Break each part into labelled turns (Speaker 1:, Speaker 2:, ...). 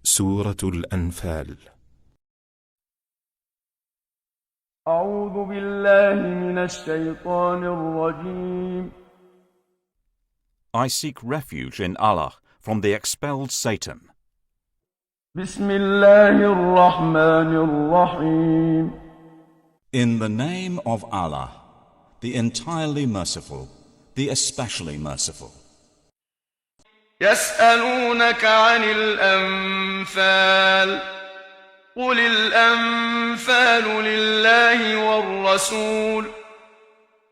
Speaker 1: سورة الأنفال.
Speaker 2: أعوذ بالله من الشيطان الرجيم.
Speaker 3: I seek refuge in Allah from the expelled Satan.
Speaker 2: بسم الله الرحمن الرحيم.
Speaker 3: In the name of Allah, the entirely merciful, the especially merciful.
Speaker 2: يسألونك عن الأنفال قل الأنفال لله والرسول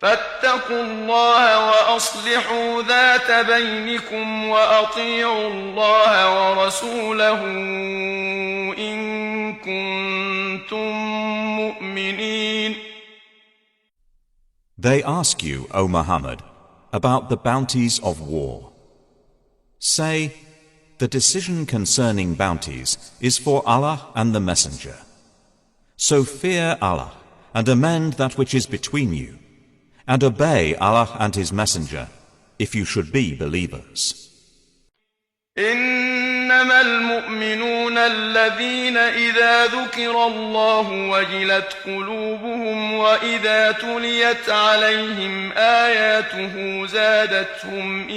Speaker 2: فاتقوا الله وأصلحوا ذات بينكم وأطيعوا الله ورسوله إن كنتم مؤمنين.
Speaker 3: They ask you, O Muhammad, about the bounties of war. Say, the decision concerning bounties is for Allah and the Messenger. So fear Allah and amend that which is between you, and obey Allah and His Messenger, if you should be believers.
Speaker 2: إنما المؤمنون الذين إذا ذكر الله وجلت قلوبهم وإذا تليت عليهم آياته زادتهم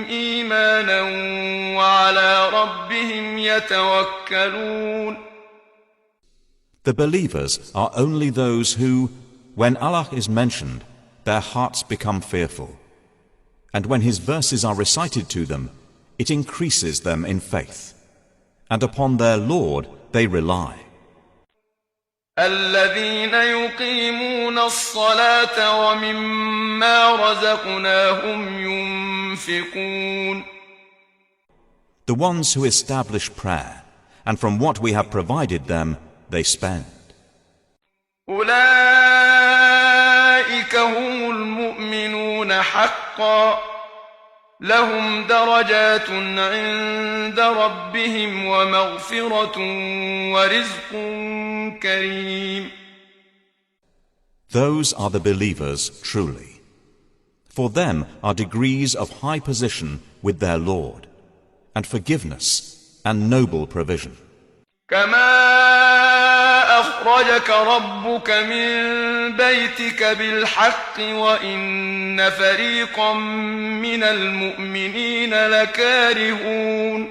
Speaker 2: إيمانا وعلى ربهم يتوكلون.
Speaker 3: The believers are only those who, when Allah is mentioned, their hearts become fearful. And when His verses are recited to them, it increases them in faith. And upon their Lord they rely.
Speaker 2: الذين يقيمون الصلاة ومما رزقناهم ينفقون.
Speaker 3: The ones who establish prayer, and from what we have provided them, they spend.
Speaker 2: أولئك هم المؤمنون حقا لهم درجات عند ربهم ومغفرة ورزق كريم.
Speaker 3: Those are the believers truly. For them are degrees of high position with their Lord, and forgiveness and noble provision.
Speaker 2: كما أخرجك ربك من بيتك بالحق وإن فريقا من المؤمنين لكارهون.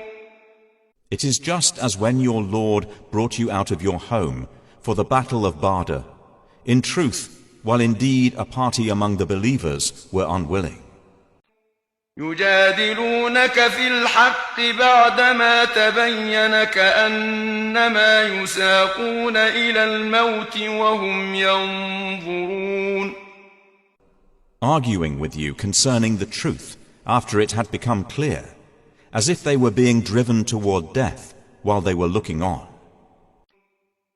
Speaker 3: It is just as when your Lord brought you out of your home for the battle of Badr. In truth, while indeed a party among the believers were unwilling.
Speaker 2: يجادلونك في الحق بعدما تبين كأنما يساقون إلى الموت وهم ينظرون.
Speaker 3: Arguing with you concerning the truth after it had become clear, as if they were being driven toward death while they were looking on.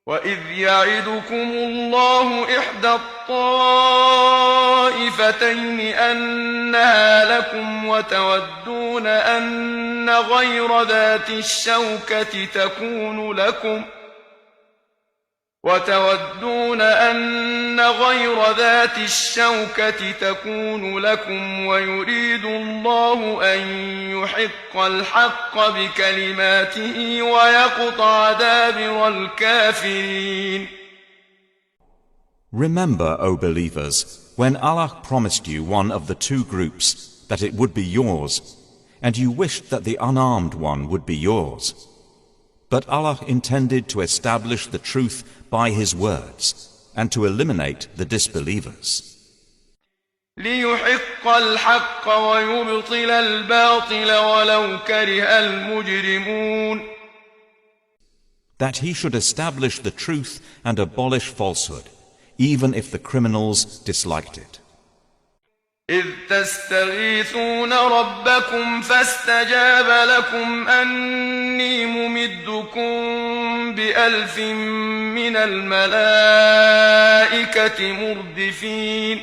Speaker 2: وَإِذْ يَعِدُكُمُ اللَّهُ إِحْدَى الطَّائِفَتَيْنِ أَنَّهَا لَكُمْ وَتَوَدُّونَ أَنَّ غَيْرَ ذَاتِ الشَّوْكَةِ تَكُونُ لَكُمْ وَيُرِيدُ اللَّهُ أَن يُحِقَّ الْحَقَّ بِكَلِمَاتِهِ وَيَقْطَعَ دَابِرَ الْكَافِرِينَ.
Speaker 3: Remember, O believers, when Allah promised you one of the two groups, that it would be yours, and you wished that the unarmed one would be yours. But Allah intended to establish the truth by His words, and to eliminate the disbelievers.
Speaker 2: لِيُحِقَّ الْحَقَّ وَيُبْطِلَ الْبَاطِلَ وَلَوْ كَرِهَ الْمُجْرِمُونَ.
Speaker 3: That He should establish the truth and abolish falsehood, even if the criminals disliked it.
Speaker 2: إذ تستغيثون ربكم فاستجاب لكم أني ممدكم بألف من الملائكة مردفين.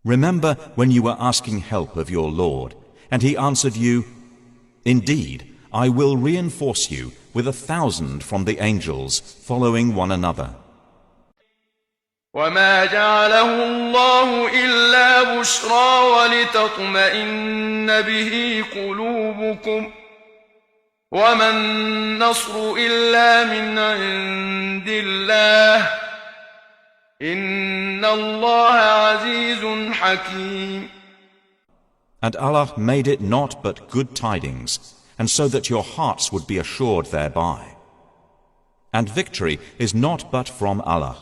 Speaker 3: Remember when you were asking help of your Lord, and He answered you, "Indeed, I will reinforce you with 1,000 from the angels following one another."
Speaker 2: وما جعله الله إلا بشرى ولتطمئن به قلوبكم وما النصر إلا من عند الله إن الله عزيز حكيم.
Speaker 3: And Allah made it not but good tidings, and so that your hearts would be assured thereby. And victory is not but from Allah.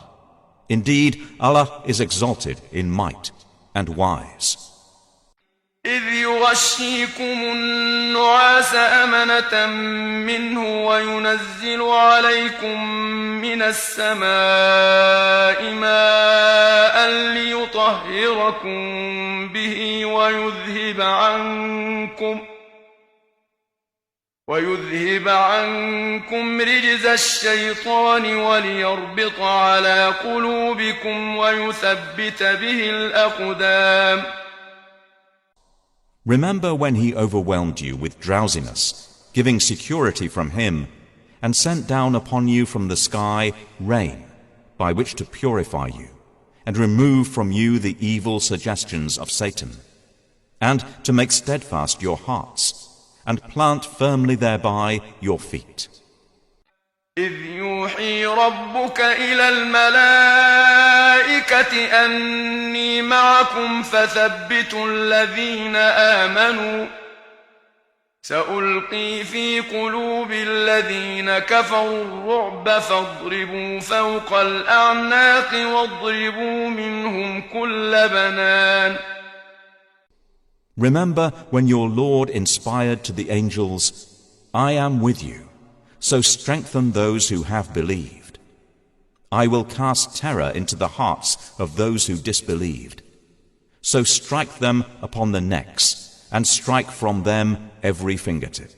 Speaker 3: Indeed, Allah is exalted in might and wise.
Speaker 2: إذ يغشيكم النعاس أمنة منه وينزل عليكم من السماء ماء ليطهركم به ويذهب عنكم رجز الشيطان وليربط على قلوبكم ويثبت به الأقدام.
Speaker 3: Remember when He overwhelmed you with drowsiness, giving security from Him, and sent down upon you from the sky rain, by which to purify you, and remove from you the evil suggestions of Satan, and to make steadfast your hearts, and plant firmly thereby your feet.
Speaker 2: إذ يوحي ربك إلى الملائكة أني معكم فثبتوا الذين آمنوا سألقي في قلوب الذين كفروا الرعب فاضربوا فوق الأعناق واضربوا منهم كل بنان.
Speaker 3: Remember when your Lord inspired to the angels, I am with you, so strengthen those who have believed. I will cast terror into the hearts of those who disbelieved. So strike them upon the necks, and strike from them every fingertip.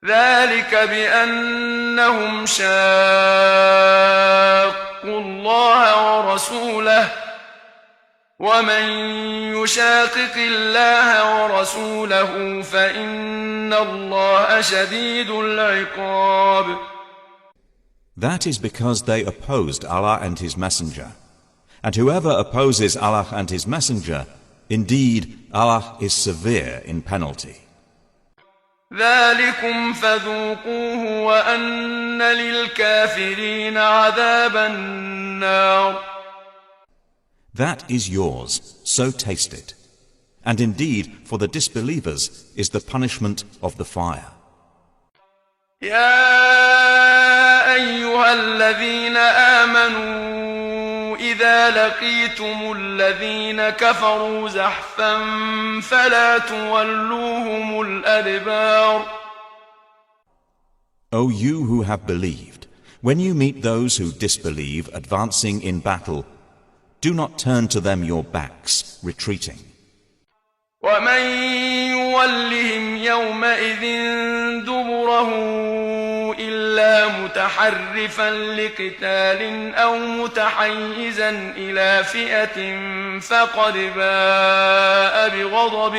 Speaker 2: ذلك بأنهم شاقوا الله ورسوله ومن يشاقق الله ورسوله فإن الله شديد العقاب.
Speaker 3: That is because they opposed Allah and His Messenger. And whoever opposes Allah and His Messenger, indeed Allah is severe in penalty.
Speaker 2: ذلكم فذوقوه وأن للكافرين عذاب النار.
Speaker 3: That is yours, so taste it. And indeed, for the disbelievers is the punishment of the fire.
Speaker 2: يا أيها الذين آمنوا إذا لقيتم الذين كفروا زحفا فلا تولوهم الأدبار.
Speaker 3: O you who have believed, when you meet those who disbelieve advancing in battle, do not turn to them your backs, retreating.
Speaker 2: ومن يولهم يومئذ دبره إلا متحرفا لقتال أو متحيزا إلى فئة فقد باء بغضب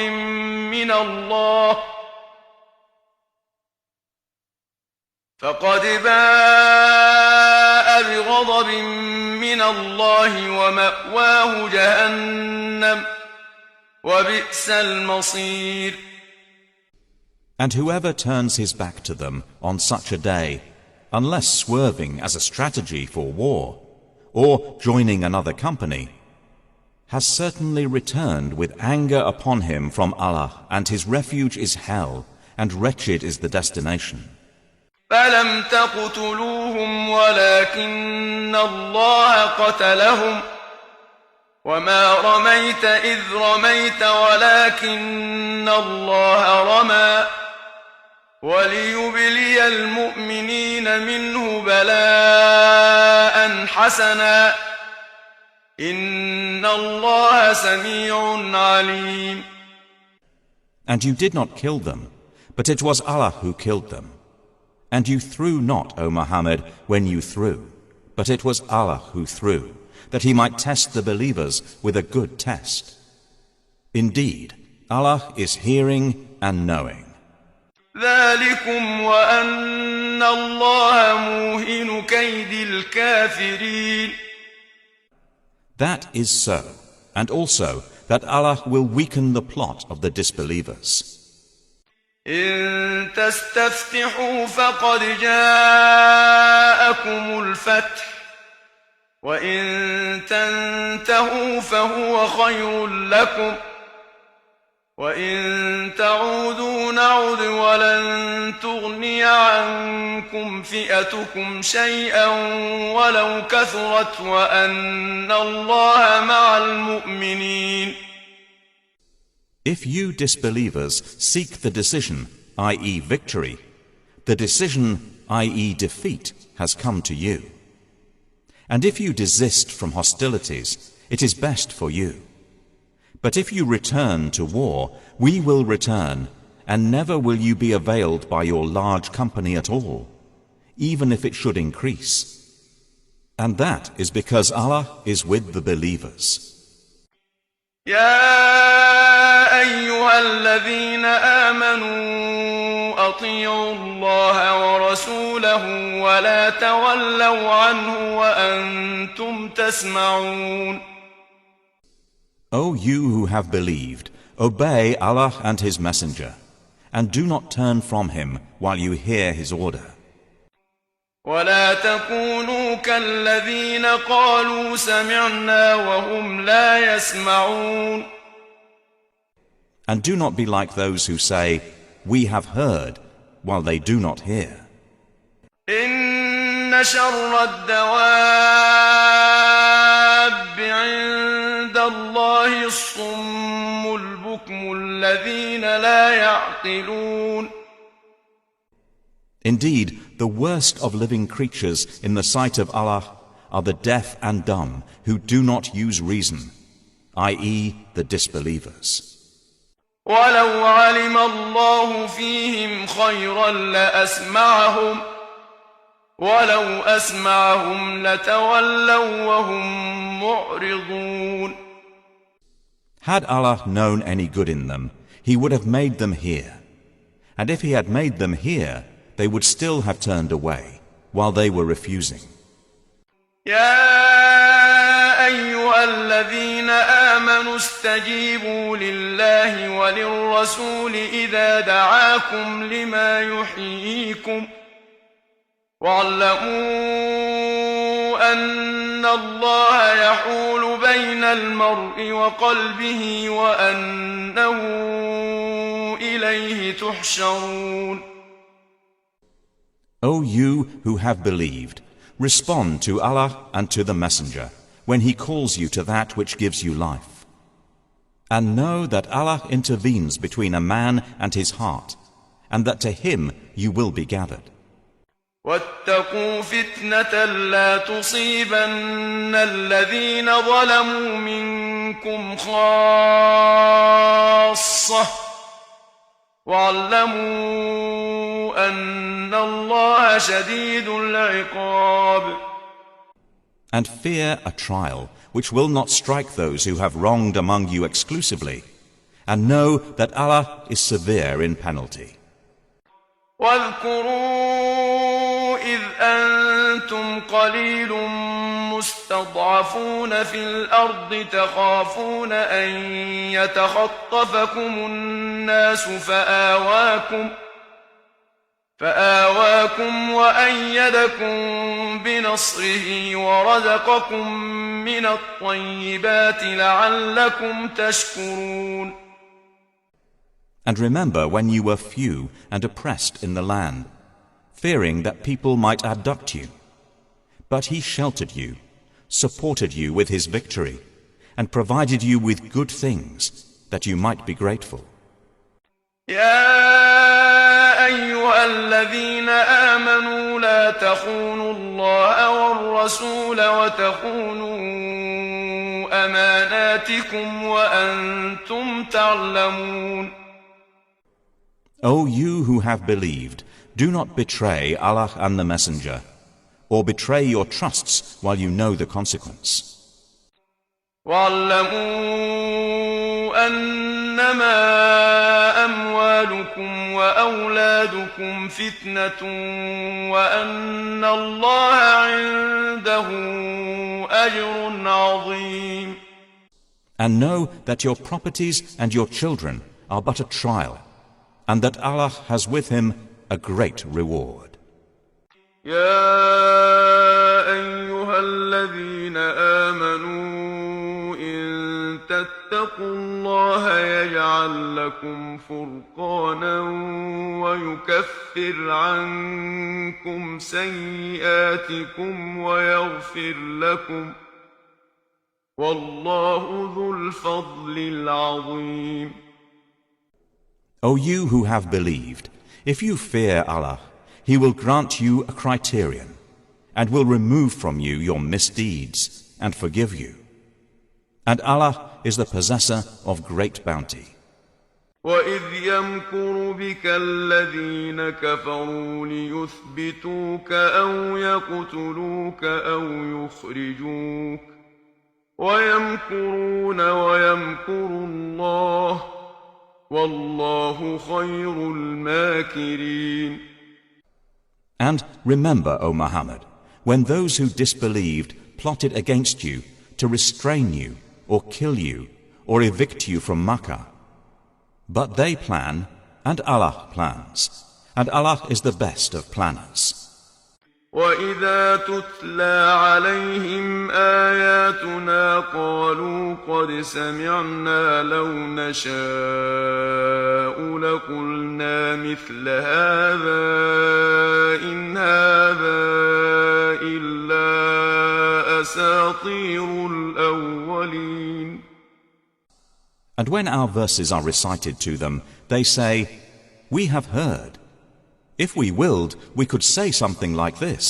Speaker 2: من الله ومأواه جهنم وبئس المصير.
Speaker 3: And whoever turns his back to them on such a day, unless swerving as a strategy for war, or joining another company, has certainly returned with anger upon him from Allah, and his refuge is hell, and wretched is the destination.
Speaker 2: فلم تقتلوهم ولكن الله قتلهم وما رميت إذ رميت ولكن الله رمى وليبلي المؤمنين منه بلاء حسنا إن الله سميع عليم.
Speaker 3: And you did not kill them, but it was Allah who killed them. And you threw not, O Mohammed, when you threw, but it was Allah who threw, that He might test the believers with a good test. Indeed, Allah is hearing and knowing.
Speaker 2: ذلكم وأن الله موهن كيد الكافرين.
Speaker 3: That is so, and also that Allah will weaken the plot of the disbelievers.
Speaker 2: إن تستفتحوا فقد جاءكم الفتح وإن تنتهوا فهو خير لكم وإن تعودوا نعد ولن تغني عنكم فئتكم شيئا ولو كثرت وأن الله مع المؤمنين.
Speaker 3: If you disbelievers seek the decision, i.e. victory, the decision, i.e. defeat, has come to you. And if you desist from hostilities, it is best for you. But if you return to war, we will return, and never will you be availed by your large company at all, even if it should increase. And that is because Allah is with the believers.
Speaker 2: يا أيها الذين آمنوا أطيعوا الله ورسوله ولا تولوا عنه وأنتم تسمعون.
Speaker 3: O you who have believed, obey Allah and His Messenger, and do not turn from him while you hear his order.
Speaker 2: ولا تكونوا كالذين قالوا سمعنا وهم لا يسمعون.
Speaker 3: And do not be like those who say, we have heard, while they do not hear.
Speaker 2: إن شر الدواب عند الله الصم البكم الذين لا يعقلون.
Speaker 3: Indeed, the worst of living creatures in the sight of Allah are the deaf and dumb who do not use reason, i.e. the disbelievers.
Speaker 2: ولو علم الله فيهم خيرا لأسمعهم ولو أسمعهم لتولوا وهم معرضون.
Speaker 3: Had Allah known any good in them, He would have made them hear. And if He had made them hear, they would still have turned away, while they were refusing.
Speaker 2: يا أيها الذين آمنوا استجيبوا لله وللرسول إذا دعاكم لما يحييكم واعلموا أن الله يحول بين المرء وقلبه وأنه إليه تحشرون.
Speaker 3: O you who have believed, respond to Allah and to the Messenger when He calls you to that which gives you life. And know that Allah intervenes between a man and his heart, and that to Him you will be gathered.
Speaker 2: واتقوا فتنة لا تصيبن الذين ظلموا منكم خاصة واعلموا أن الله شديد العقاب.
Speaker 3: And fear a trial which will not strike those who have wronged among you exclusively, and know that Allah is severe in penalty.
Speaker 2: واذكروا إذ أنتم قليل مستضعفون في الأرض تخافون أن يتخطفكم الناس فآواكم وأيدكم بنصره ورزقكم من الطيبات لعلكم تشكرون.
Speaker 3: And remember when you were few and oppressed in the land, fearing that people might abduct you. But He sheltered you, supported you with His victory, and provided you with good things, that you might be grateful.
Speaker 2: يا أيها الذين آمنوا لا تخونوا الله والرسول وتخونوا أماناتكم وأنتم تعلمون.
Speaker 3: O you who have believed, do not betray Allah and the Messenger, or betray your trusts while you know the consequence.
Speaker 2: واعلموا أنما أموالكم أموالكم وأولادكم فتنة وأن الله عنده أجر عظيم.
Speaker 3: And know that your properties and your children are but a trial, and that Allah has with him a great reward.
Speaker 2: يا أيها الذين آمنوا إن تتقوا الله يجعل لكم فرقانا ويكفر عنكم سيئاتكم ويغفر لكم والله ذو الفضل العظيم.
Speaker 3: O you who have believed, if you fear Allah, He will grant you a criterion, and will remove from you your misdeeds, and forgive you. And Allah is the possessor of great bounty.
Speaker 2: وَإِذْ يَمْكُرُ بِكَ الَّذِينَ كَفَرُوا لِيُثْبِتُوكَ أَوْ يَقْتُلُوكَ أَوْ يُخْرِجُوكَ وَيَمْكُرُونَ وَيَمْكُرُ اللَّهُ وَاللَّهُ خَيْرُ الْمَاكِرِينَ.
Speaker 3: And remember, O Mohammed, when those who disbelieved plotted against you to restrain you, or kill you, or evict you from Makkah. But they plan, and Allah plans, and Allah is the best of planners.
Speaker 2: وَإِذَا تُتْلَى عَلَيْهِمْ آيَاتُنَا قَالُوا قَدْ سَمِعْنَا لَوْ نَشَاءُ لَقُلْنَا مِثْلَ هَذَا إِنْ هَذَا إِلَّا أَسَاطِيرُ الْأَوَّلِينَ.
Speaker 3: And when our verses are recited to them, they say, "We have heard. If we willed, we could say something like this.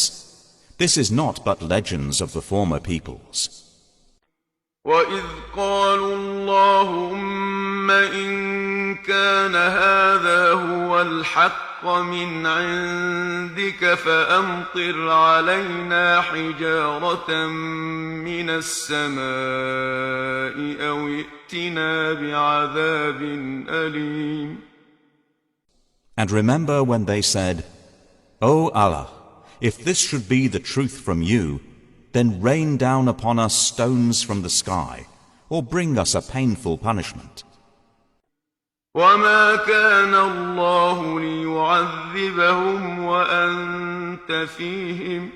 Speaker 3: This is not but legends of the former peoples."
Speaker 2: وَإِذْ قَالُوا اللَّهُمَّ إِن كَانَ هَذَا هُوَ الْحَقَّ مِنْ عِندِكَ فَأَمْطِرْ عَلَيْنَا حِجَارَةً مِنَ السَّمَاءِ أَوْ ائْتِنَا بِعَذَابٍ أَلِيمٍ.
Speaker 3: And remember when they said, "O Allah, if this should be the truth from you, then rain down upon us stones from the sky, or bring us a painful punishment."
Speaker 2: وَمَا كَانَ اللَّهُ لِيُعَذِّبَهُمْ وَأَنْتَ فِيهِمْ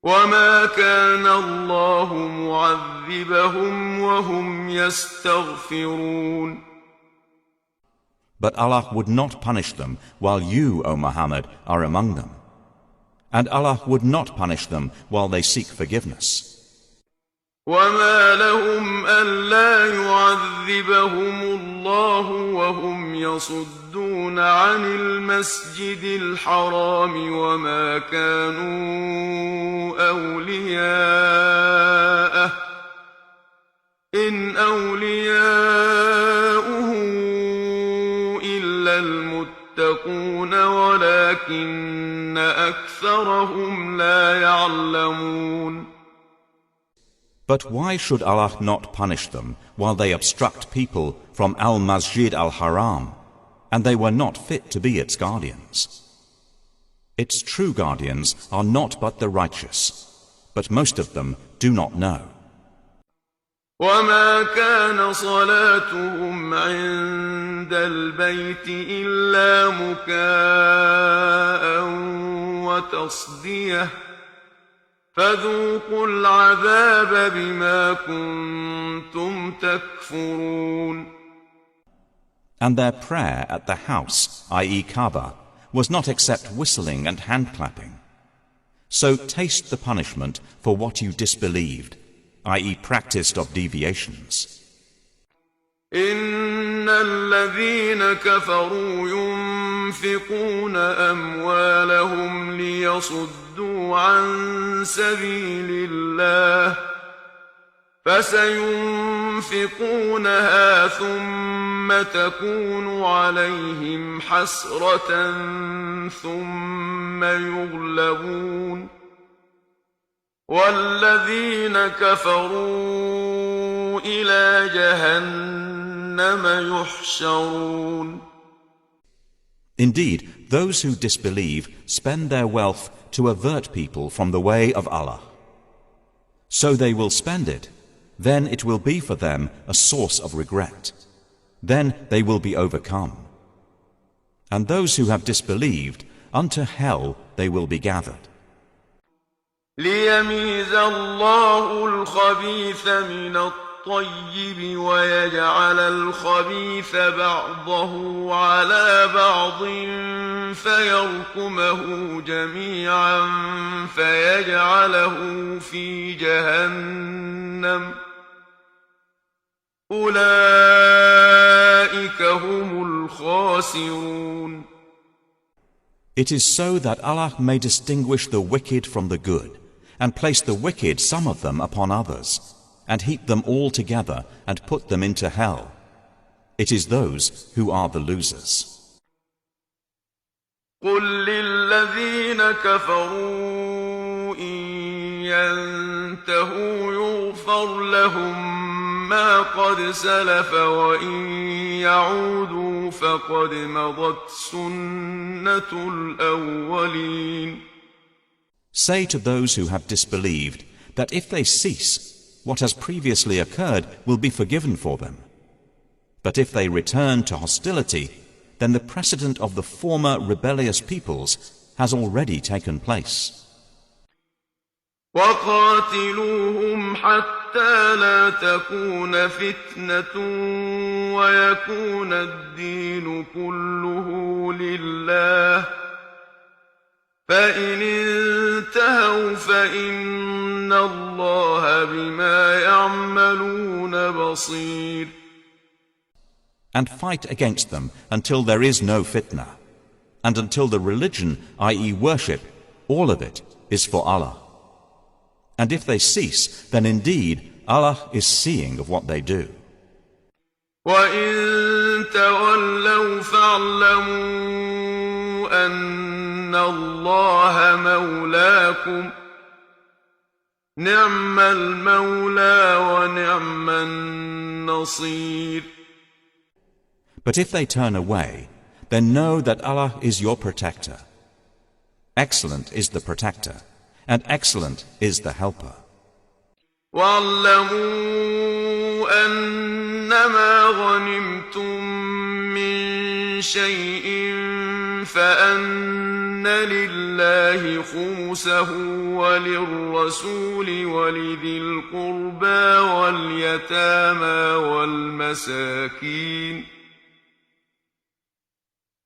Speaker 2: وَمَا كَانَ اللَّهُ مُعَذِّبَهُمْ وَهُمْ يَسْتَغْفِرُونَ.
Speaker 3: But Allah would not punish them while you, O Muhammad, are among them. And Allah would not punish them while they seek forgiveness.
Speaker 2: وَمَا لَهُمْ أَلَّا يُعَذِّبَهُمُ اللَّهُ وَهُمْ يَصُدُّونَ عَنِ الْمَسْجِدِ الْحَرَامِ وَمَا كَانُوا أَوْلِيَاءَهُ إِنْ أَوْلِيَاؤُهُ إِلَّا الْمُتَّقُونَ وَلَكِنَّ أَكْثَرَهُمْ لَا يَعْلَمُونَ.
Speaker 3: But why should Allah not punish them while they obstruct people from Al-Masjid al-Haram, and they were not fit to be its guardians? Its true guardians are not but the righteous, but most of them do not know.
Speaker 2: وَمَا كَانَ صَلَاتُهُمْ عِندَ الْبَيْتِ إِلَّا مُكَاءً وَتَصْدِيَةً فَذُوقُوا الْعَذَابَ بِمَا كُنتُمْ تَكْفُرُونَ.
Speaker 3: And their prayer at the house, i.e. Kaaba, was not except whistling and hand-clapping. So taste the punishment for what you disbelieved, i.e. practiced of deviations.
Speaker 2: إِنَّ الَّذِينَ كَفَرُوا يُنْفِقُونَ أَمْوَالَهُمْ لِيَصُدُّوا عَنْ سَبِيلِ اللَّهِ فَسَيُنْفِقُونَهَا ثُمَّ تَكُونُ عَلَيْهِمْ حَسْرَةً ثُمَّ يُغْلَبُونَ وَالَّذِينَ كَفَرُوا إِلَى جَهَنَّمَ يُحْشَرُونَ.
Speaker 3: Indeed, those who disbelieve spend their wealth to avert people from the way of Allah. So they will spend it, then it will be for them a source of regret. Then they will be overcome. And those who have disbelieved, unto hell they will be gathered.
Speaker 2: ليميز الله الخبيث من الطيب ويجعل الخبيث بعضه على بعض فيركمه جميعا فيجعله في جهنم أولئك هم الخاسرون.
Speaker 3: It is so that Allah may distinguish the wicked from the good, and place the wicked, some of them, upon others, and heap them all together and put them into hell. It is those who are the losers.
Speaker 2: قل للذين كفروا إن ينتهوا يغفر لهم ما قد سلف وإن يعودوا فقد مضت سنة الأولين.
Speaker 3: Say to those who have disbelieved that if they cease, what has previously occurred will be forgiven for them. But if they return to hostility, then the precedent of the former rebellious peoples has already taken place.
Speaker 2: وقاتلوهم حتى لا تكون فتنة ويكون الدين كله لله فإن انتهوا فإن الله بما يعملون بصير.
Speaker 3: And fight against them until there is no fitna, and until the religion, i.e. worship, all of it is for Allah. And if they cease, then indeed Allah is seeing of what they do.
Speaker 2: وَإِن تَوَلَّوْا فَاعْلَمُوا أَنَّ اللَّهَ مَوْلَاكُمْ نِعْمَ الْمَوْلَى وَنِعْمَ النَّصِيرُ.
Speaker 3: But if they turn away, then know that Allah is your protector. Excellent is the protector, and excellent is the helper.
Speaker 2: وَاعْلَمُوا أَنَّمَا غَنِمْتُم مِّن شَيْءٍ فَأَنَّ لِلَّهِ خُمُسَهُ وَلِلرَّسُولِ وَلِذِي الْقُرْبَى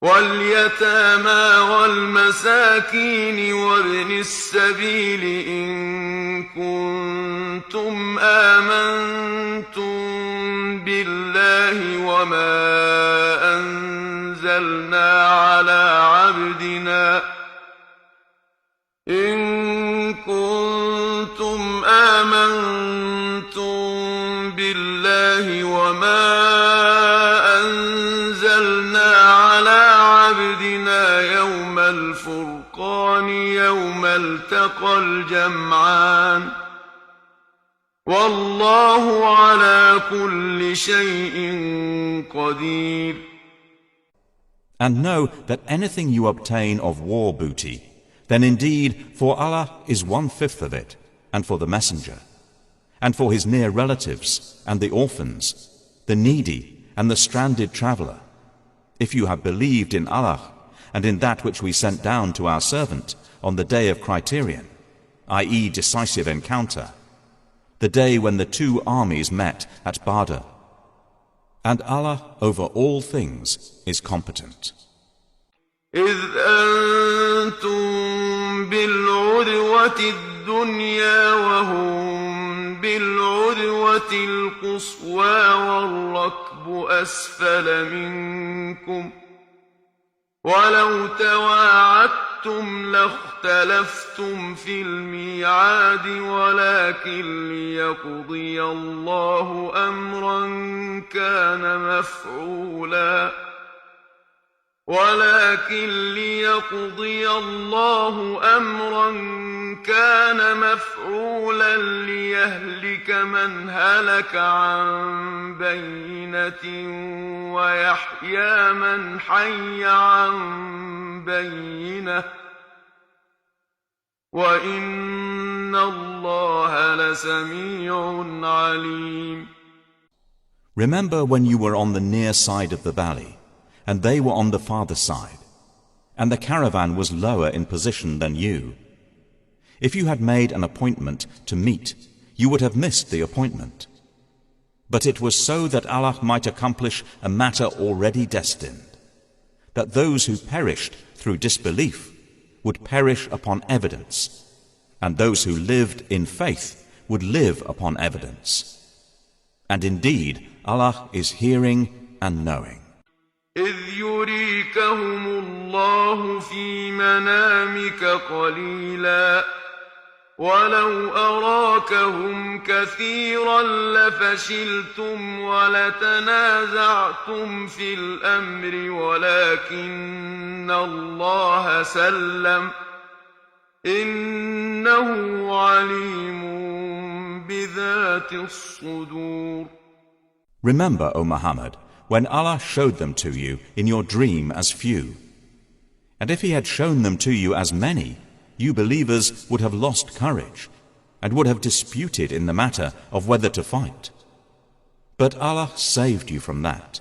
Speaker 2: واليتامى والمساكين وابن السبيل إن كنتم آمنتم بالله وما أنزلنا على عبدنا يوم الفرقان يوم التقى الجمعان والله على كل شيء قدير.
Speaker 3: And know that anything you obtain of war booty, then indeed for Allah is 1/5 of it, and for the messenger, and for his near relatives, and the orphans, the needy, and the stranded traveler, if you have believed in Allah, and in that which we sent down to our servant on the day of criterion, i.e. decisive encounter, the day when the two armies met at Badr. And Allah over all things is competent.
Speaker 2: إذ أنتم بالعدوة الدنيا وهم بالعدوة القصوى والركب أسفل منكم ولو تواعدتم لاختلفتم في الميعاد ولكن ليقضي الله أمرا كان مفعولا ولكن ليقضي الله أمرا كان مفعولا ليهلك من هلك عن بينة ويحيى من حي عن بينة وإن الله لسميع عليم.
Speaker 3: Remember when you were on the near side of the valley, and they were on the farther side, and the caravan was lower in position than you. If you had made an appointment to meet, you would have missed the appointment. But it was so that Allah might accomplish a matter already destined, that those who perished through disbelief would perish upon evidence, and those who lived in faith would live upon evidence. And indeed, Allah is hearing and knowing.
Speaker 2: إذ يريكهم الله في منامك قليلا ولو أراكهم كثيرا لفشلتم ولتنازعتم في الأمر ولكن الله سلم إنه عليم بذات الصدور.
Speaker 3: Remember, O Muhammad, when Allah showed them to you in your dream as few. And if He had shown them to you as many, you believers would have lost courage and would have disputed in the matter of whether to fight. But Allah saved you from that.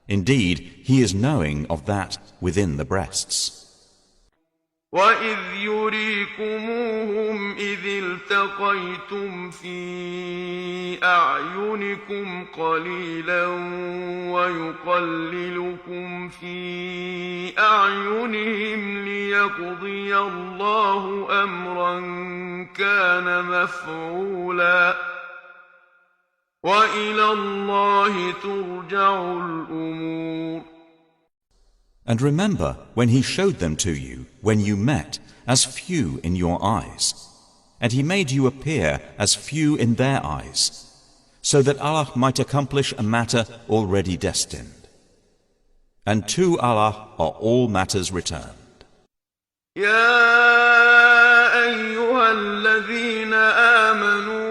Speaker 3: Indeed, He is knowing of that within the breasts.
Speaker 2: وَإِذْ يُرِيكُمُوهُمْ إِذِ الْتَقَيْتُمْ فِي أَعْيُنِكُمْ قَلِيلًا وَيُقَلِّلُكُمْ فِي أَعْيُنِهِمْ لِيَقْضِيَ اللَّهُ أَمْرًا كَانَ مَفْعُولًا وَإِلَى اللَّهِ تُرْجَعُ الْأُمُورُ.
Speaker 3: And remember when He showed them to you when you met as few in your eyes, and He made you appear as few in their eyes, so that Allah might accomplish a matter already destined. And to Allah are all matters returned.
Speaker 2: يا أيها الذين آمنوا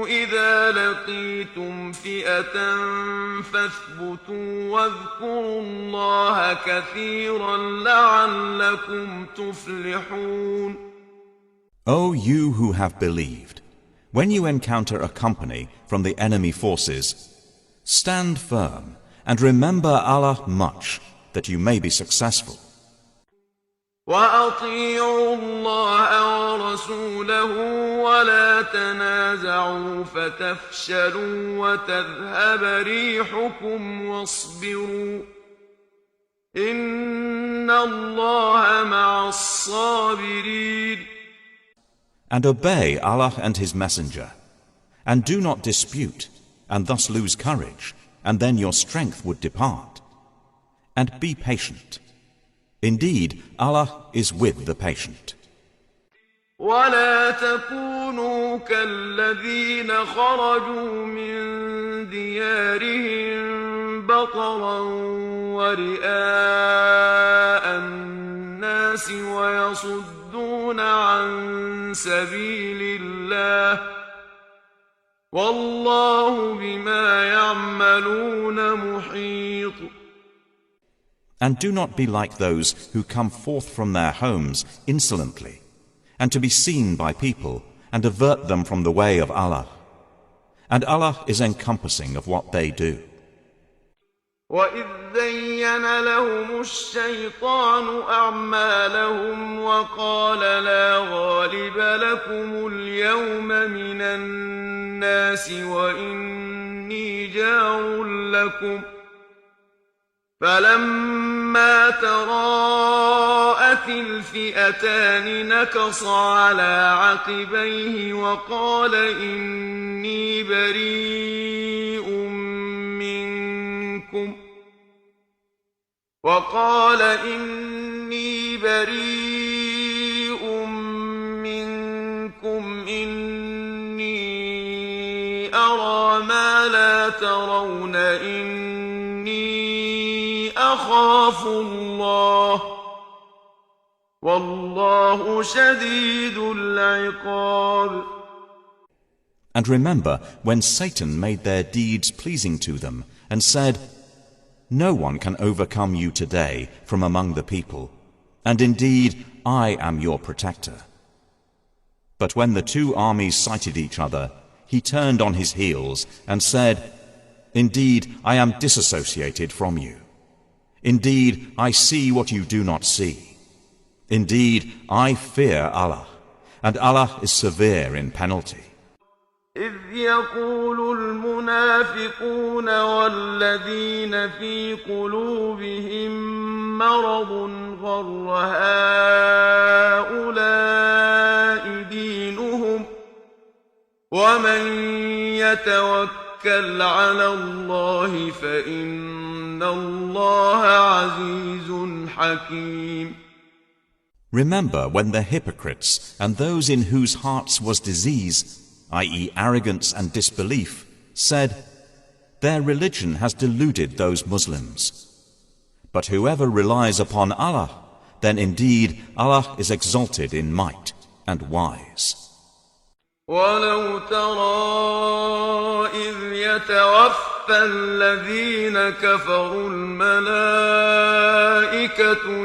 Speaker 2: إذا لقيتم فئة فاثبتوا واذكروا الله كثيرا لعلكم تفلحون.
Speaker 3: O you who have believed, when you encounter a company from the enemy forces, stand firm and remember Allah much, that you may be successful.
Speaker 2: وَأَطِيعُوا اللَّهَ وَرَسُولَهُ وَلَا تَنَازَعُوا فَتَفْشَلُوا وَتَذْهَبَ رِيحُكُمْ وَاصْبِرُوا إِنَّ اللَّهَ مَعَ الصَّابِرِينَ.
Speaker 3: And obey Allah and His Messenger, and do not dispute, and thus lose courage, and then your strength would depart. And be patient. Indeed, Allah is with the patient.
Speaker 2: ولا تكونوا كالذين خرجوا من ديارهم بطرا ورئاء الناس ويصدون عن سبيل الله والله بما يعملون محيط.
Speaker 3: And do not be like those who come forth from their homes insolently, and to be seen by people, and avert them from the way of Allah. And Allah is encompassing of what they do.
Speaker 2: وَإِذْ زَيَّنَ لَهُمُ الشَّيْطَانُ أَعْمَالَهُمْ وَقَالَ لَا غَالِبَ لَكُمُ الْيَوْمَ مِنَ النَّاسِ وَإِنِّي جَارٌ لَكُمْ فَلَمَّا تَرَاءَتِ الْفِئَتَانِ نَكَصَ عَلَى عَقِبَيْهِ وَقَالَ إِنِّي بَرِيءٌ منكم إني أرى ما لا ترون إني أخاف الله والله والله شديد العقاب.
Speaker 3: And remember when Satan made their deeds pleasing to them and said, "No one can overcome you today from among the people, and indeed I am your protector." But when the two armies sighted each other, he turned on his heels and said, "Indeed I am disassociated from you. Indeed I see what you do not see. Indeed I fear Allah, and Allah is severe in penalty."
Speaker 2: إذ يقول المنافقون والذين في قلوبهم مرض غر هؤلاء دينهم ومن يتوكل على الله فإن الله عزيز حكيم.
Speaker 3: Remember when the hypocrites and those in whose hearts was disease, i.e. arrogance and disbelief, said, "Their religion has deluded those Muslims. But whoever relies upon Allah, then indeed Allah is exalted in might and wise."
Speaker 2: ولو ترى إذ يتوفى الذين كفروا الملائكة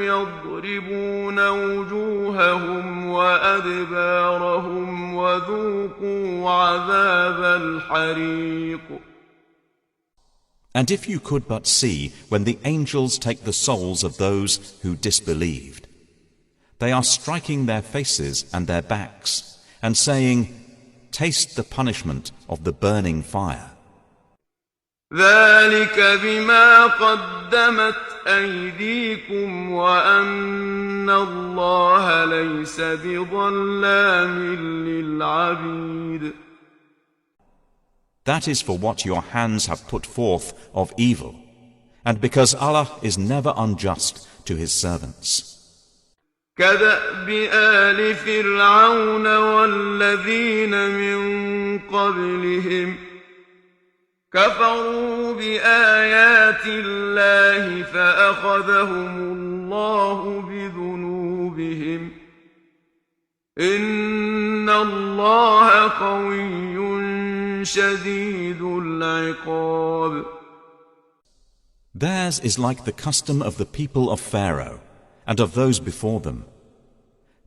Speaker 2: يضربون وجوههم وأدبارهم وذوقوا عذاب الحريق.
Speaker 3: And if you could but see when the angels take the souls of those who disbelieved, they are striking their faces and their backs and saying, "Taste the punishment of the burning fire."
Speaker 2: ذلك بما قدمت أيديكم وأن الله ليس بظلام للعبيد.
Speaker 3: That is for what your hands have put forth of evil, and because Allah is never unjust to His servants.
Speaker 2: كدأب آل فرعون والذين من قبلهم كفروا بآيات الله فأخذهم الله بذنوبهم إن الله قوي شديد العقاب.
Speaker 3: Theirs is like the custom of the people of Pharaoh and of those before them.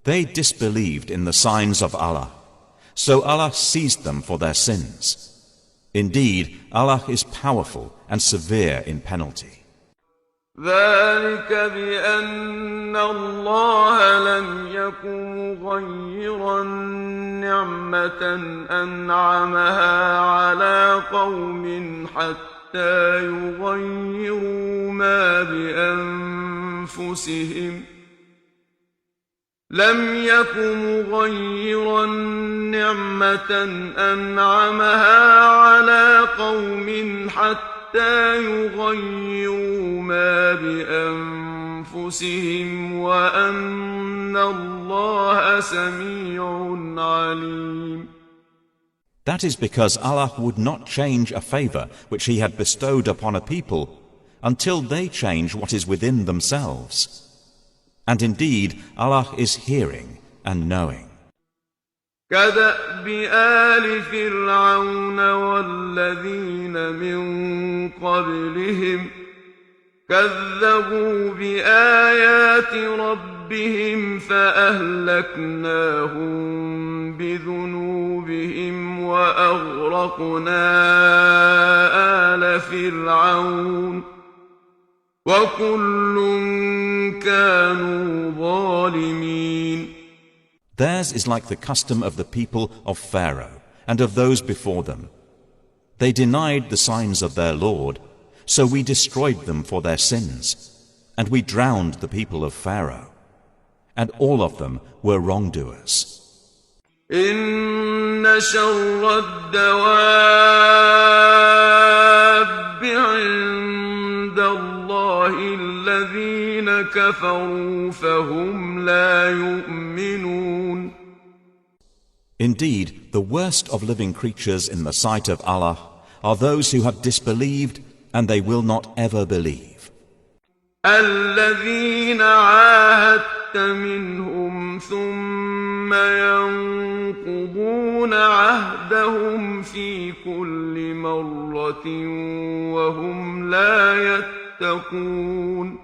Speaker 3: They disbelieved in the signs of Allah, so Allah seized them for their sins. Indeed, Allah is powerful and severe in penalty.
Speaker 2: ذلك بأن الله لم يكن مغيرا نعمة أنعمها على قوم حتى يغيروا ما بأنفسهم لم يكن مغيرا نعمة أنعمها على قوم حتى يغيروا ما بأنفسهم وأن الله سميع عليم.
Speaker 3: That is because Allah would not change a favor which He had bestowed upon a people until they change what is within themselves. And indeed, Allah is hearing and knowing.
Speaker 2: كدأب آل فرعون والذين من قبلهم كذبوا بآيات ربهم فأهلكناهم بذنوبهم وأغرقنا آل فرعون وكل كانوا ظالمين.
Speaker 3: Theirs is like the custom of the people of Pharaoh and of those before them. They denied the signs of their Lord, so we destroyed them for their sins, and we drowned the people of Pharaoh, and all of them were wrongdoers.
Speaker 2: إن شر الدواب عند الله الذين كفروا فهم لا يؤمنون.
Speaker 3: Indeed, the worst of living creatures in the sight of Allah are those who have disbelieved, and they will not ever believe.
Speaker 2: الذين عاهدت منهم ثم ينقضون عهدهم في كل مرة وهم لا يتقون.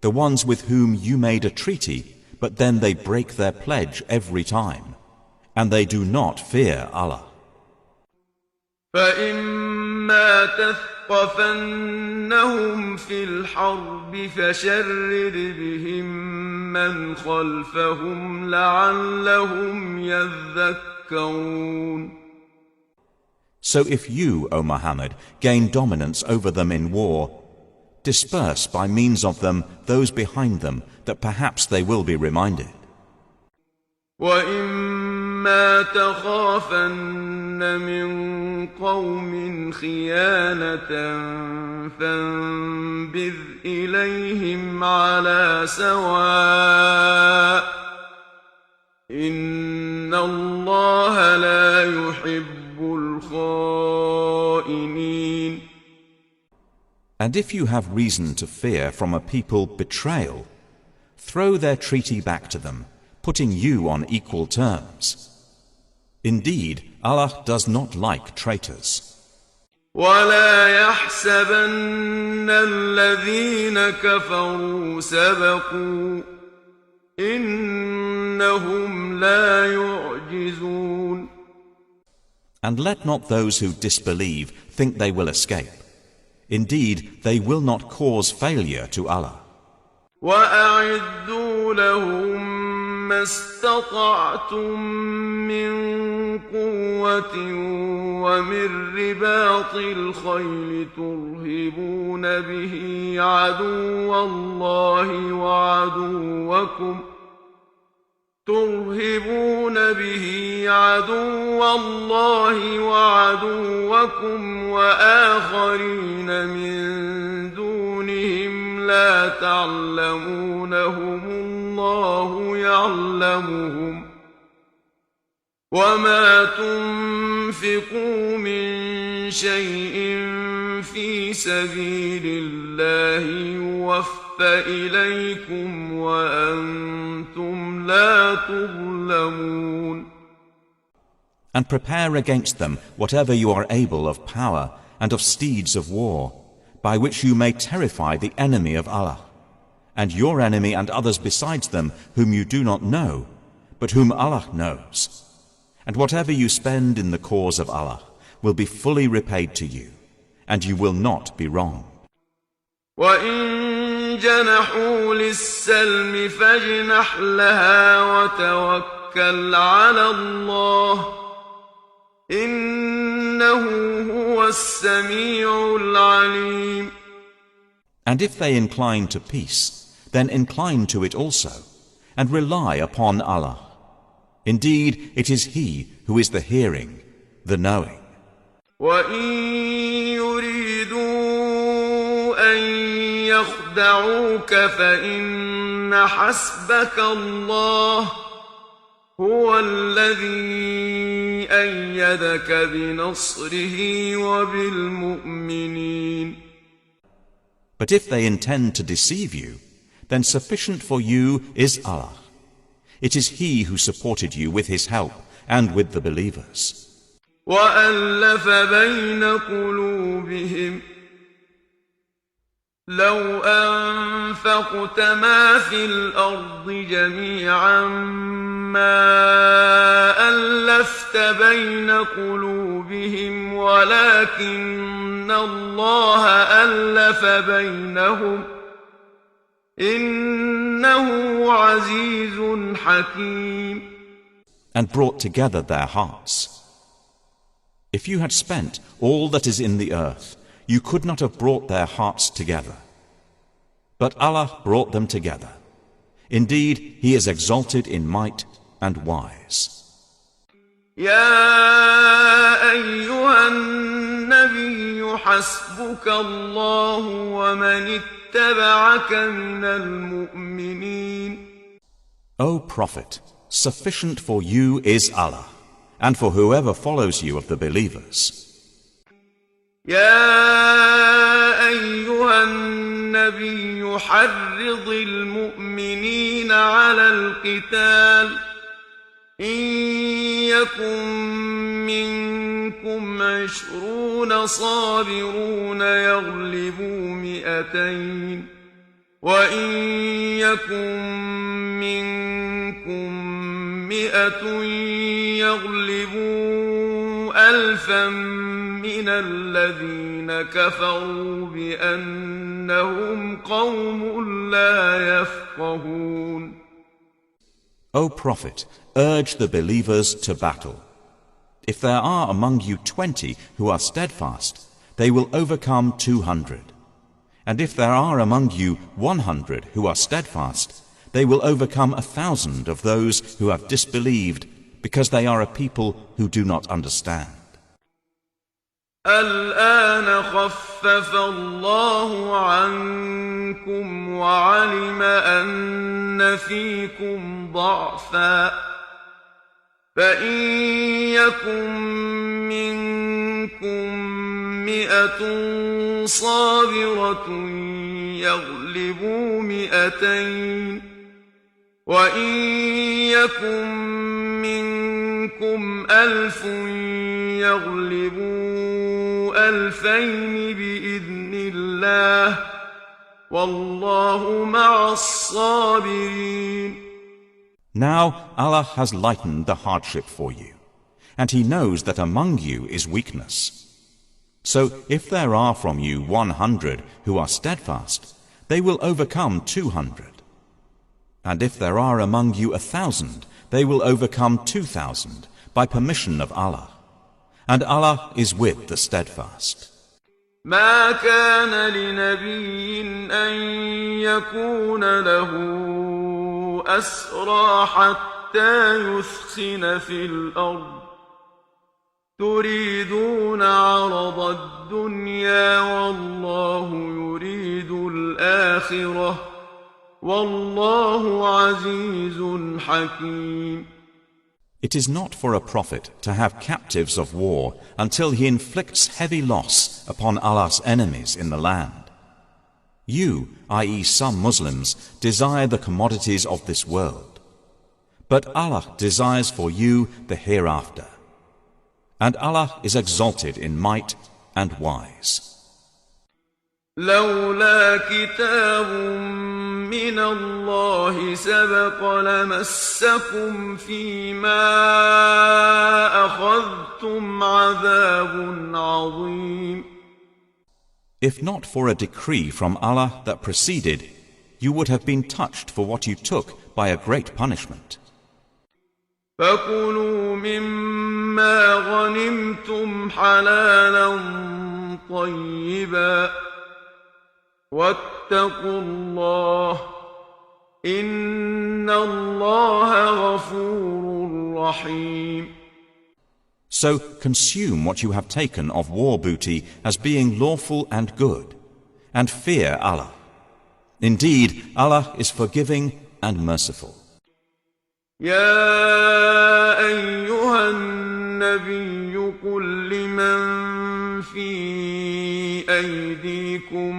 Speaker 3: The ones with whom you made a treaty, but then they break their pledge every time, and they do not fear Allah.
Speaker 2: فإما تثقفنهم في الحرب فشرد بهم من خلفهم لعلهم يذكرون.
Speaker 3: So if you, O Muhammad, gain dominance over them in war, disperse by means of them those behind them, that perhaps they will be reminded.
Speaker 2: وَإِمَّا تَخَافَنَّ مِنْ قَوْمٍ خِيَانَةً فَانبِذْ إِلَيْهِمْ عَلَى سَوَاءٍ إِنَّ اللَّهَ لَا يُحِبُّ الْخَائِنِينَ.
Speaker 3: And if you have reason to fear from a people betrayal, throw their treaty back to them, putting you on equal terms. Indeed, Allah does not like traitors.
Speaker 2: وَلَا يَحْسَبَنَّ الَّذِينَ كَفَرُوا سَبَقُوا إِنَّهُمْ لَا يُعْجِزُونَ.
Speaker 3: And let not those who disbelieve think they will escape. Indeed, they will not cause failure to Allah.
Speaker 2: وَأَعِدُّوا لَهُم مَّا اسْتَطَعْتُم مِّن قُوَّةٍ وَمِن رِّبَاطِ الْخَيْلِ تُرْهِبُونَ بِهِ عَدُوَّ اللَّهِ وَعَدُوَّكُمْ وَآخَرِينَ مِن دُونِهِمْ لَا تَعْلَمُونَهُمُ اللَّهُ يَعْلَمُهُمْ ۚ وَمَا تُنفِقُوا مِن شَيْءٍ فِي سَبِيلِ اللَّهِ يُوَفَّ إِلَيْكُمْ وَأَنتُمْ لَا تُظْلَمُونَ.
Speaker 3: And prepare against them whatever you are able of power and of steeds of war, by which you may terrify the enemy of Allah, and your enemy and others besides them whom you do not know, but whom Allah knows. And whatever you spend in the cause of Allah will be fully repaid to you, and you will not be wrong.
Speaker 2: وَإِن جَنَحُوا لِلسَّلْمِ فَاجْنَحْ لَهَا وَتَوَكَّلْ عَلَى اللَّهِ إِنَّهُ هُوَ السَّمِيعُ الْعَلِيمُ.
Speaker 3: And if they incline to peace, then incline to it also, and rely upon Allah. Indeed, it is He who is the hearing, the knowing.
Speaker 2: وَإِن يُرِيدُوا أَن يَخْدَعُوكَ فَإِنَّ حَسْبَكَ اللَّهُ هُوَ الَّذِي أَيَّدَكَ بِنَصْرِهِ وَبِالْمُؤْمِنِينَ.
Speaker 3: But if they intend to deceive you, then sufficient for you is Allah. It is He who supported you with His help and with the believers.
Speaker 2: وَأَلَّفَ بَيْنَ قُلُوبِهِمْ لَوْ أَنفَقْتَ مَا فِي الْأَرْضِ جَمِيعًا مَا أَلَّفْتَ بَيْنَ قُلُوبِهِمْ وَلَكِنَّ اللَّهَ أَلَّفَ بَيْنَهُمْ إِنَّهُ عَزِيزٌ حَكِيمٌ.
Speaker 3: And brought together their hearts. If you had spent all that is in the earth, you could not have brought their hearts together. But Allah brought them together. Indeed, He is exalted in might and wise.
Speaker 2: يا أيها النبي حسبك الله ومن اتبعك من المؤمنين.
Speaker 3: O Prophet, sufficient for you is Allah, and for whoever follows you of the believers.
Speaker 2: يا أيها النبي حرض المؤمنين على القتال إن يكن منكم 20 صابرون يغلبوا 200 وإن يكن منكم 100 يغلبوا 1000 من الذين كفروا بأنهم قوم لا يفقهون.
Speaker 3: O Prophet, urge the believers to battle. If there are among you 20 who are steadfast, they will overcome 200. And if there are among you 100 who are steadfast, they will overcome 1,000 of those who have disbelieved, because they are a people who do not understand.
Speaker 2: الآن خفف الله عنكم وعلم أن فيكم ضعفا فإن يكن منكم 100 صابرة يغلبوا 200 وإن يكن منكم 1000 يغلبوا 2000 بإذن الله والله مع الصابرين.
Speaker 3: Now Allah has lightened the hardship for you, and He knows that among you is weakness. So if there are from you 100 who are steadfast, they will overcome 200. And if there are among you 1,000, they will overcome 2,000 by permission of Allah. And Allah is with the steadfast.
Speaker 2: ما كان لنبي أن يكون له أسرى حتى يثخن في الأرض تريدون عرض الدنيا والله يريد الآخرة والله عزيز حكيم.
Speaker 3: It is not for a prophet to have captives of war until he inflicts heavy loss upon Allah's enemies in the land. You, i.e. some Muslims, desire the commodities of this world. But Allah desires for you the hereafter. And Allah is exalted in might and wise.
Speaker 2: لولا كتاب من الله سبق لمسكم فيما أخذتم عذاب عظيم.
Speaker 3: If not for a decree from Allah that preceded, you would have been touched for what you took by a great punishment.
Speaker 2: فكلوا مما غنمتم حلالا طيبا واتقوا الله إن الله غفور رحيم.
Speaker 3: So consume what you have taken of war booty as being lawful and good, and fear Allah. Indeed, Allah is forgiving and merciful.
Speaker 2: يا أيها النبي قل لمن في أيديكم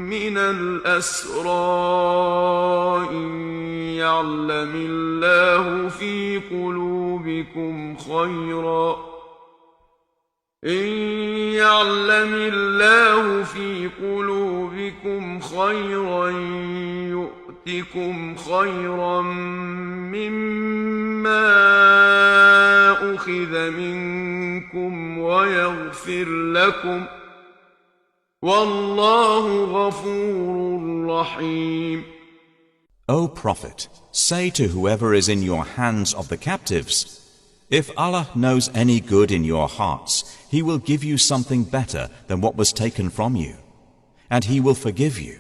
Speaker 2: من الأسرى إن يعلم الله في قلوبكم خيرا يؤتكم خيرا مما أخذ منكم ويغفر لكم والله غفور رحيم.
Speaker 3: O Prophet, say to whoever is in your hands of the captives, if Allah knows any good in your hearts, He will give you something better than what was taken from you, and He will forgive you.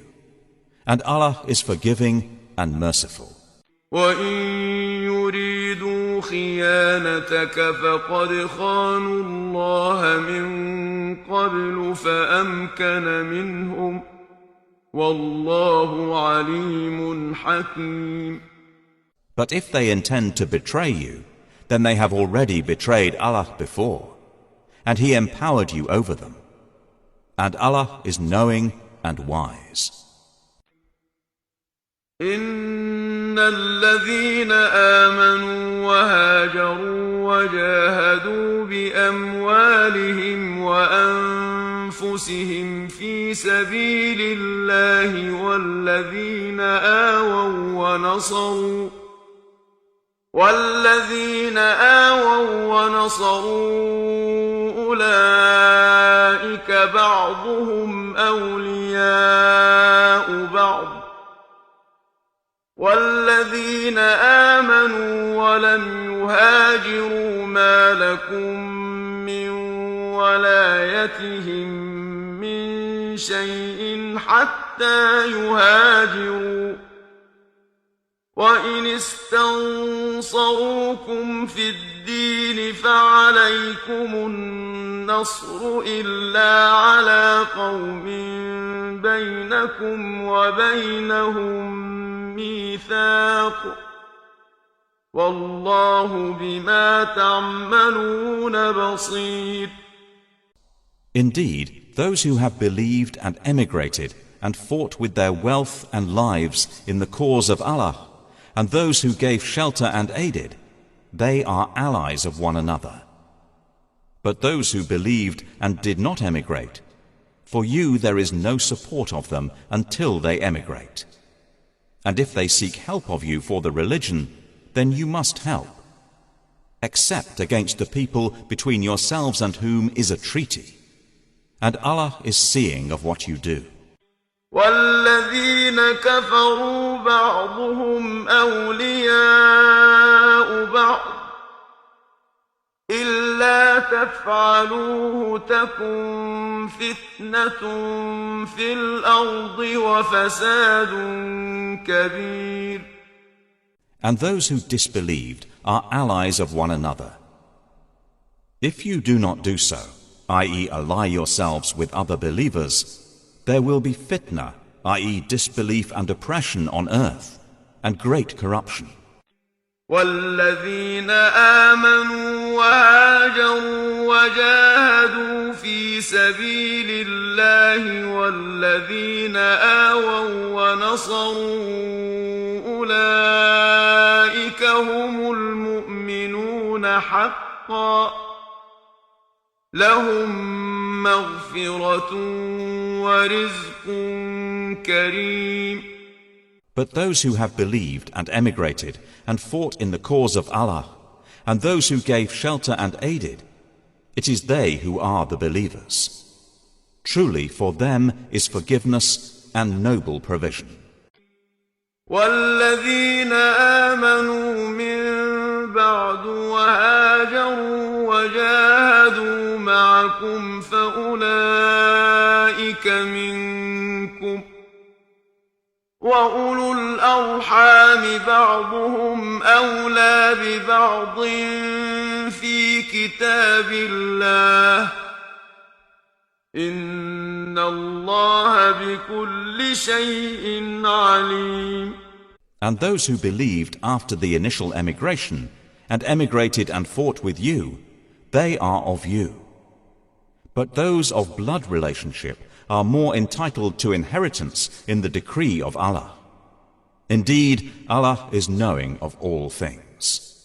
Speaker 3: And Allah is forgiving and merciful.
Speaker 2: وَإِن يُرِيدُوا خِيَانَتَكَ فَقَدْ خَانُوا اللَّهَ مِن قَبْلُ فَأَمْكَنَ مِنْهُمْ وَاللَّهُ عَلِيمٌ حَكِيمٌ.
Speaker 3: But if they intend to betray you, then they have already betrayed Allah before, and He empowered you over them. And Allah is knowing and wise.
Speaker 2: إن الذين آمنوا وهاجروا وجاهدوا بأموالهم وأنفسهم في سبيل الله والذين آووا ونصروا أولئك بعضهم أولياء بعض والذين آمنوا ولم يهاجروا ما لكم من ولايتهم من شيء حتى يهاجروا وإن استنصروكم في الدين فعليكم النصر إلا على قوم بينكم وبينهم ميثاق والله بما تعملون بصير.
Speaker 3: Indeed, those who have believed and emigrated and fought with their wealth and lives in the cause of Allah, and those who gave shelter and aided, they are allies of one another. But those who believed and did not emigrate, for you there is no support of them until they emigrate. And if they seek help of you for the religion, then you must help, except against the people between yourselves and whom is a treaty. And Allah is seeing of what you do.
Speaker 2: والذين كفروا بعضهم أولياء بعض إلا تفعلوه تكن فتنة في الأرض وفساد كبير.
Speaker 3: And those who disbelieved are allies of one another. If you do not do so, i.e. ally yourselves with other believers, there will be fitna, i.e. disbelief and oppression on earth, and great corruption.
Speaker 2: والذين آمنوا وهاجروا وجاهدوا في سبيل الله والذين آووا ونصروا أولئك هم المؤمنون حقا لهم مغفرة ورزق كريم.
Speaker 3: But those who have believed and emigrated and fought in the cause of Allah, and those who gave shelter and aided, it is they who are the believers. Truly for them is forgiveness and noble provision.
Speaker 2: والذين آمنوا من بعد وهاجروا وجاهدوا معكم فأولئك منكم وأولو الأرحام بعضهم أولى ببعض في كتاب الله إن الله بكل شيء عليم.
Speaker 3: And those who believed after the initial emigration and emigrated and fought with you, they are of you. But those of blood relationship are more entitled to inheritance in the decree of Allah. Indeed, Allah is knowing of all things.